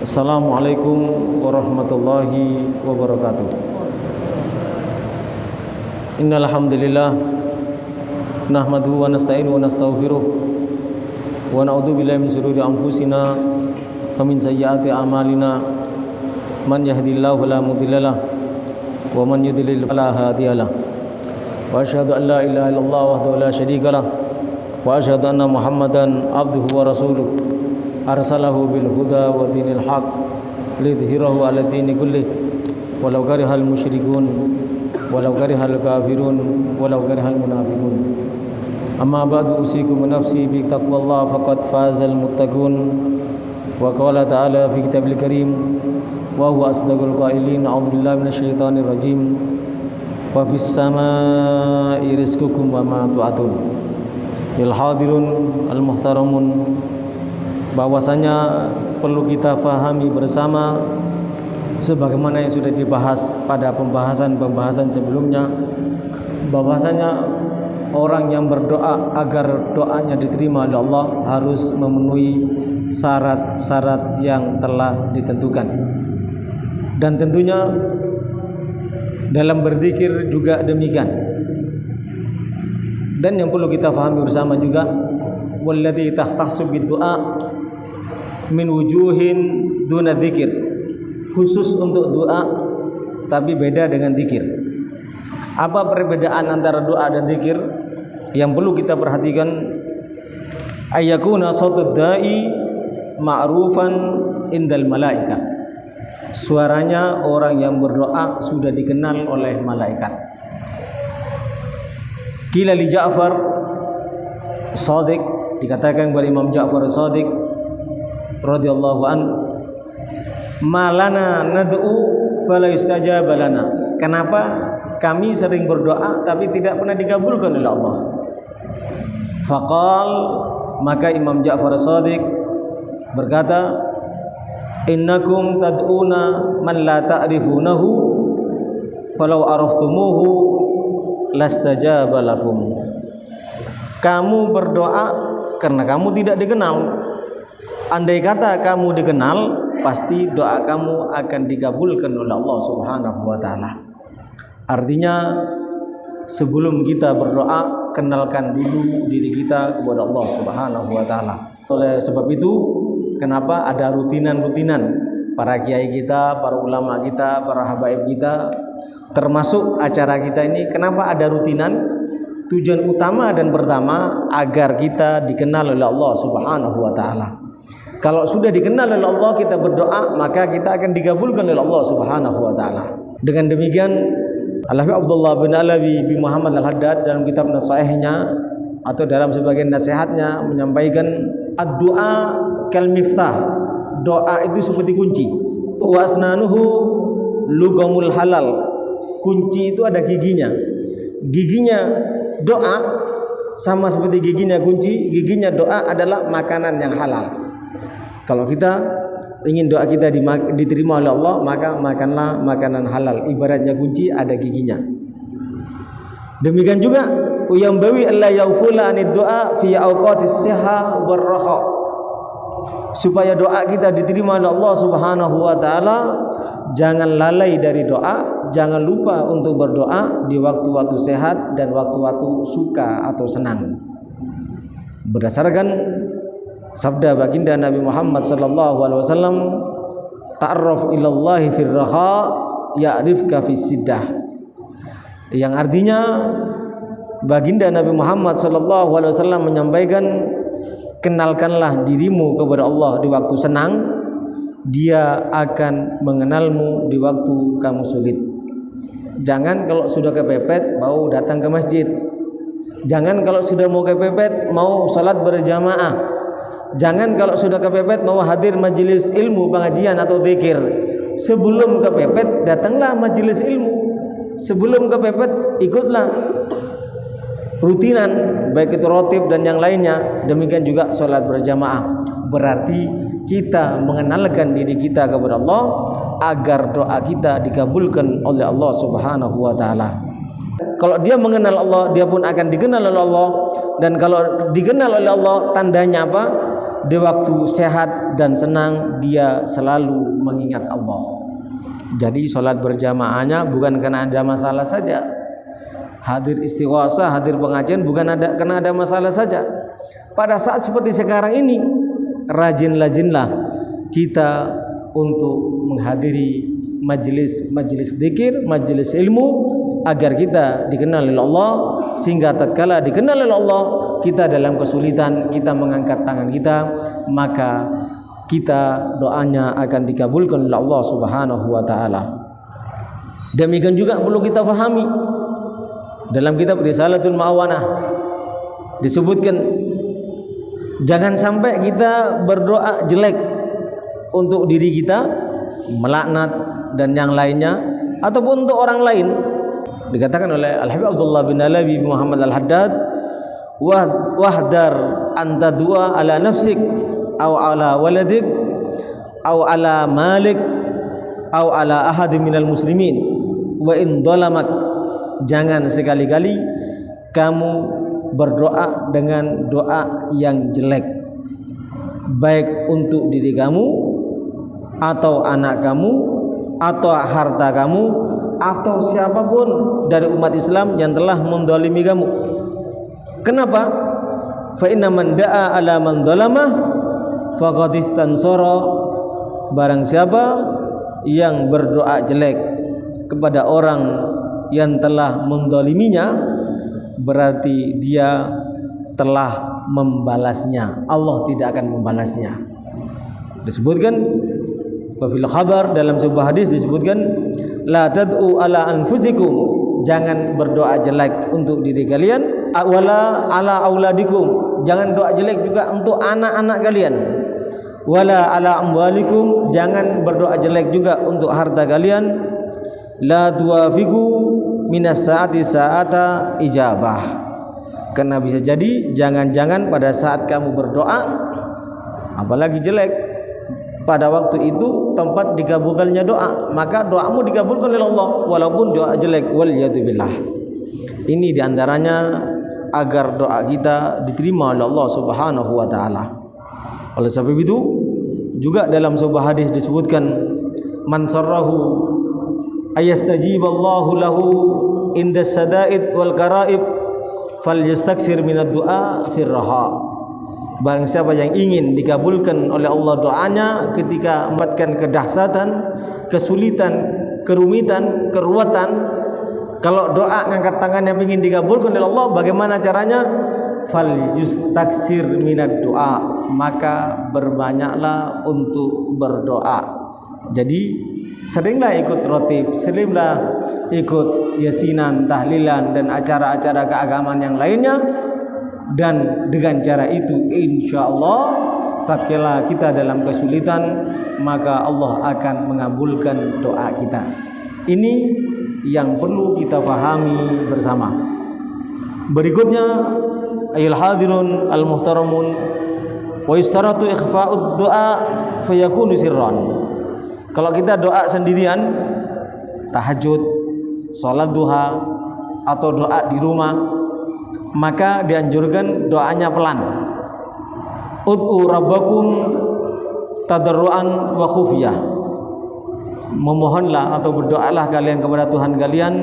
Assalamualaikum warahmatullahi wabarakatuh. Innal hamdalillah nahmaduhu wa nasta'inuhu wa nastaghfiruh wa na'udzu billahi min shururi anfusina wa min sayyiati a'malina. Man yahdihillahu fala mudhillalah wa man yudlil fala hadiyalah. Wa asyhadu an la ilaha illallah wahdahu la syarikalah wa asyhadu anna Muhammadan abduhu wa rasuluh. Arsalahu bil huda wa dinil haq lidhhirahu ala dini kullih walau karihal musyrikun walau karihal kafirun walau karihal munafiqun. Amma ba'du, usikum nafsi bi taqwallah faqad fazal muttaqun. Wa qala ta'ala fi kitabil karim wa huwa asdaqul qailin a'udzu billahi minasyaitonir rajim wa fis samaa'i rizqukum wa ma tu'adun. Lil hadirun al muhtaramun, bahwasanya perlu kita fahami bersama sebagaimana yang sudah dibahas pada pembahasan sebelumnya, bahwasanya orang yang berdoa agar doanya diterima oleh Allah harus memenuhi syarat-syarat yang telah ditentukan. Dan tentunya dalam berzikir juga demikian. Dan yang perlu kita fahami bersama juga, wallati tahtassu bid-du'a min wujuhin duna dzikir, khusus untuk doa tapi beda dengan zikir. Apa perbedaan antara doa dan zikir? Yang perlu kita perhatikan, ayyakuna sautud da'i ma'rufan indal malaika, suaranya orang yang berdoa sudah dikenal oleh malaikat. Qila li Ja'far Shadiq, dikatakan kepada Imam Ja'far Shadiq radhiyallahu an, malana nad'u fala yustajaba lana, kenapa kami sering berdoa tapi tidak pernah dikabulkan oleh Allah? Faqal, maka Imam Ja'far Shadiq berkata, innakum tad'una man la ta'rifunahu falau araftumuhu lastajaba lakum. Kamu berdoa karena kamu tidak dikenal. Andai kata kamu dikenal, pasti doa kamu akan dikabulkan oleh Allah Subhanahu wa taala. Artinya, sebelum kita berdoa, kenalkan dulu diri kita kepada Allah Subhanahu wa taala. Oleh sebab itu, kenapa ada rutinan-rutinan para kiai kita, para ulama kita, para habaib kita, termasuk acara kita ini, kenapa ada rutinan? Tujuan utama dan pertama agar kita dikenal oleh Allah Subhanahu wa taala. Kalau sudah dikenal oleh Allah, kita berdoa, maka kita akan dikabulkan oleh Allah Subhanahu wa taala. Dengan demikian, Al-Habib Abdullah bin Alawi bin Muhammad Al-Haddad dalam kitab Nasaihnya atau dalam sebagian nasihatnya menyampaikan, ad-du'a kal miftah, doa itu seperti kunci. Wa asnanuhu lugamul halal, kunci itu ada giginya. Giginya doa sama seperti giginya kunci, giginya doa adalah makanan yang halal. Kalau kita ingin doa kita diterima oleh Allah, maka makanlah makanan halal. Ibaratnya kunci ada giginya. Demikian juga uyambawi alla yaufula anid doa fi awqatis siha war raha, supaya doa kita diterima oleh Allah Subhanahu wa taala, jangan lalai dari doa, jangan lupa untuk berdoa di waktu-waktu sehat dan waktu-waktu suka atau senang. Berdasarkan sabda baginda Nabi Muhammad sallallahu alaihi wasallam, ta'arraf ilallahi fir raha ya'rifka fis siddah, yang artinya baginda Nabi Muhammad sallallahu alaihi wasallam menyampaikan, kenalkanlah dirimu kepada Allah di waktu senang, dia akan mengenalmu di waktu kamu sulit. Jangan kalau sudah kepepet mau datang ke masjid, jangan kalau sudah mau kepepet mau salat berjamaah, jangan kalau sudah kepepet mau hadir majelis ilmu, pengajian atau zikir. Sebelum kepepet datanglah majelis ilmu, sebelum kepepet ikutlah rutinan baik itu rotib dan yang lainnya. Demikian juga sholat berjamaah. Berarti kita mengenalkan diri kita kepada Allah agar doa kita dikabulkan oleh Allah Subhanahu wa taala. Kalau dia mengenal Allah, dia pun akan dikenal oleh Allah. Dan kalau dikenal oleh Allah, tandanya apa? di waktu sehat dan senang dia selalu mengingat Allah. Jadi sholat berjamaahnya bukan karena ada masalah saja, hadir istighosah, hadir pengajian bukan karena ada masalah saja. Pada saat seperti sekarang ini, rajin-rajinlah kita untuk menghadiri majelis zikir, majelis ilmu, agar kita dikenal oleh Allah, sehingga tatkala dikenal oleh Allah, kita dalam kesulitan, kita mengangkat tangan kita, maka kita doanya akan dikabulkan oleh Allah Subhanahu wa taala. Demikian juga perlu kita fahami, dalam kitab Risalatul Ma'awanah disebutkan jangan sampai kita berdoa jelek untuk diri kita, melaknat dan yang lainnya, ataupun untuk orang lain. Dikatakan oleh Al-Habib Abdullah bin Alawi Muhammad Al-Haddad, wahdar anta dua ala nafsik aw ala waladik aw ala malik aw ala ahad minal muslimin wa in dhalamak. Jangan sekali-kali kamu berdoa dengan doa yang jelek, baik untuk diri kamu atau anak kamu atau harta kamu atau siapapun dari umat Islam yang telah mendolimi kamu. Kenapa? Fa inna man da'a ala man dhalamah faqad istansara. Barang siapa yang berdoa jelek kepada orang yang telah mendoliminya, berarti dia telah membalasnya. Allah tidak akan membalasnya. Disebutkan fil khabar, dalam sebuah hadis disebutkan, la tad'u ala anfusikum, jangan berdoa jelek untuk diri kalian, wala ala auladikum, jangan doa jelek juga untuk anak-anak kalian, wala ala amwalikum, jangan berdoa jelek juga untuk harta kalian, la tuwafiqu minas saati saata ijabah, karena bisa jadi jangan-jangan pada saat kamu berdoa, apalagi jelek, pada waktu itu tempat dikabulkannya doa, maka doamu dikabulkan oleh Allah walaupun doa jelek. Waliyadzubillah. Ini diantaranya agar doa kita diterima oleh Allah Subhanahu wa taala. Oleh sebab itu juga dalam sebuah hadis disebutkan, man sarrahu ayastajiballahu lahu inda sadaid wal karaib falyastaksir minad du'a firraha. Barang siapa yang ingin dikabulkan oleh Allah doanya ketika mendapatkan kedahsyatan, kesulitan, kerumitan, keruwetan, kalau doa ngangkat tangan yang ingin dikabulkan oleh Allah, bagaimana caranya? Falyastaksir minad du'a, maka berbanyaklah untuk berdoa. Jadi seringlah ikut rotib, seringlah ikut yasinan, tahlilan dan acara-acara keagamaan yang lainnya. Dan dengan cara itu insyaallah tatkala kita dalam kesulitan, maka Allah akan mengabulkan doa kita. Ini yang perlu kita pahami bersama. Berikutnya, ayul hadirun al muhtaramun, wa yustaratu ikhfa'ud du'a fayakunu sirran. Kalau kita doa sendirian, tahajud, salat duha, atau doa di rumah, maka dianjurkan doanya pelan. Ud'u rabbakum tadarruan wa khufiyah. Memohonlah atau berdoalah kalian kepada Tuhan kalian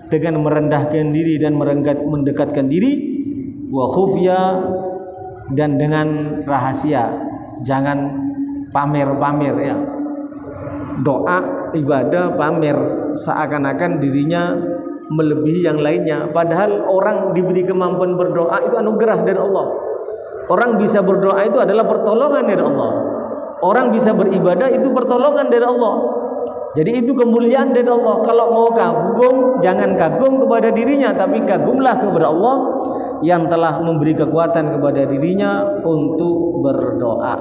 dengan merendahkan diri dan mendekatkan diri, wa khufiyah, dan dengan rahasia. Jangan pamer-pamer ya. Doa ibadah pamer seakan-akan dirinya melebihi yang lainnya, padahal orang diberi kemampuan berdoa itu anugerah dari Allah. Orang bisa berdoa itu adalah pertolongan dari Allah. Orang bisa beribadah itu pertolongan dari Allah. Jadi itu kemuliaan dari Allah. Kalau mau kagum, jangan kagum kepada dirinya, tapi kagumlah kepada Allah yang telah memberi kekuatan kepada dirinya untuk berdoa.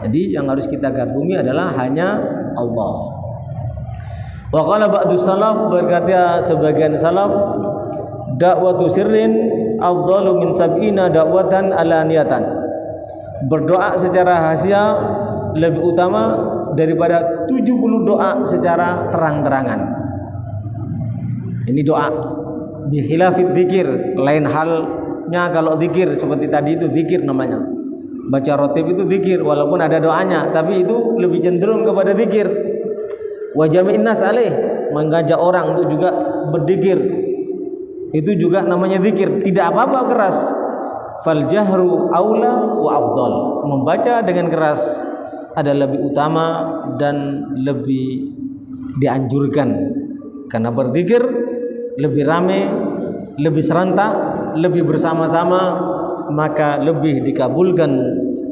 Jadi yang harus kita kagumi adalah hanya Allah. Wa qala ba'du salaf, berkata sebagian salaf, da'watu sirrin afdalu min sab'ina da'watan alaniyatan. Berdoa secara rahasia lebih utama daripada 70 doa secara terang-terangan. Ini doa bi khilafid dzikir, lain halnya kalau zikir seperti tadi itu zikir namanya. Baca rotib itu zikir, walaupun ada doanya, tapi itu lebih cenderung kepada zikir. Wa jami'in nas alaih, mengajak orang untuk juga berzikir, itu juga namanya zikir. Tidak apa-apa keras. Fal jahru aula wa afdal, membaca dengan keras ada lebih utama dan lebih dianjurkan, karena berzikir lebih ramai, lebih serentak, lebih bersama-sama, maka lebih dikabulkan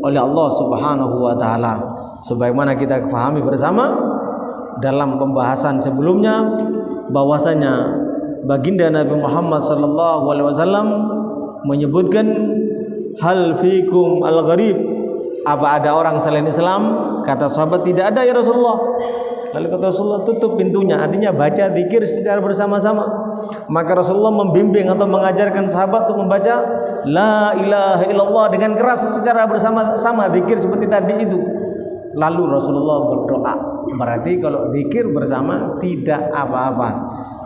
oleh Allah Subhanahu wa taala. Sebagaimana kita pahami bersama dalam pembahasan sebelumnya, bahwasanya baginda Nabi Muhammad sallallahu alaihi wasallam menyebutkan, hal fikum al-gharib, apa ada orang selain Islam? Kata sahabat, tidak ada ya Rasulullah. Lalu kata Rasulullah, tutup pintunya, artinya baca zikir secara bersama-sama. Maka Rasulullah membimbing atau mengajarkan sahabat untuk membaca la ilaha illallah dengan keras secara bersama-sama, zikir seperti tadi itu. Lalu Rasulullah berdoa. Berarti kalau zikir bersama tidak apa-apa,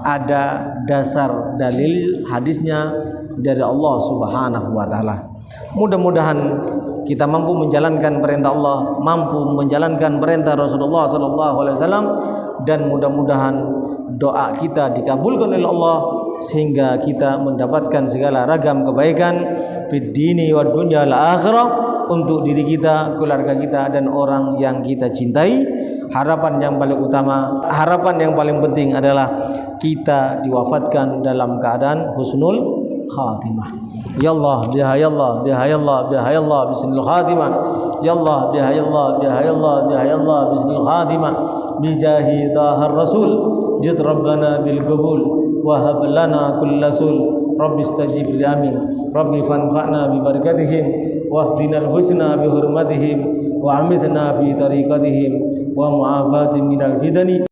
ada dasar dalil hadisnya dari Allah Subhanahu wa taala. Mudah-mudahan kita mampu menjalankan perintah Allah, mampu menjalankan perintah Rasulullah sallallahu alaihi wasallam, dan mudah-mudahan doa kita dikabulkan oleh Allah sehingga kita mendapatkan segala ragam kebaikan fid dini wad dunya wal akhirah, untuk diri kita, keluarga kita, dan orang yang kita cintai. Harapan yang paling utama, harapan yang paling penting adalah kita diwafatkan dalam keadaan husnul khatimah. Ya Allah, biha ya Allah, biha ya Allah, biha ya Allah, bismil khatimah. Ya Allah, biha ya Allah, biha ya Allah, biha ya Allah, bismil khatimah. Bijahi tahar rasul, jid rabbana bil qabul, wa hab lana kullasul. Rabbi istajib li amin. Rabbi fanfa'na bi barakatihim, wa hdinal husna bi hurmatihim, wa amithna fi tariqatihim, wa mu'afatim minal fidani.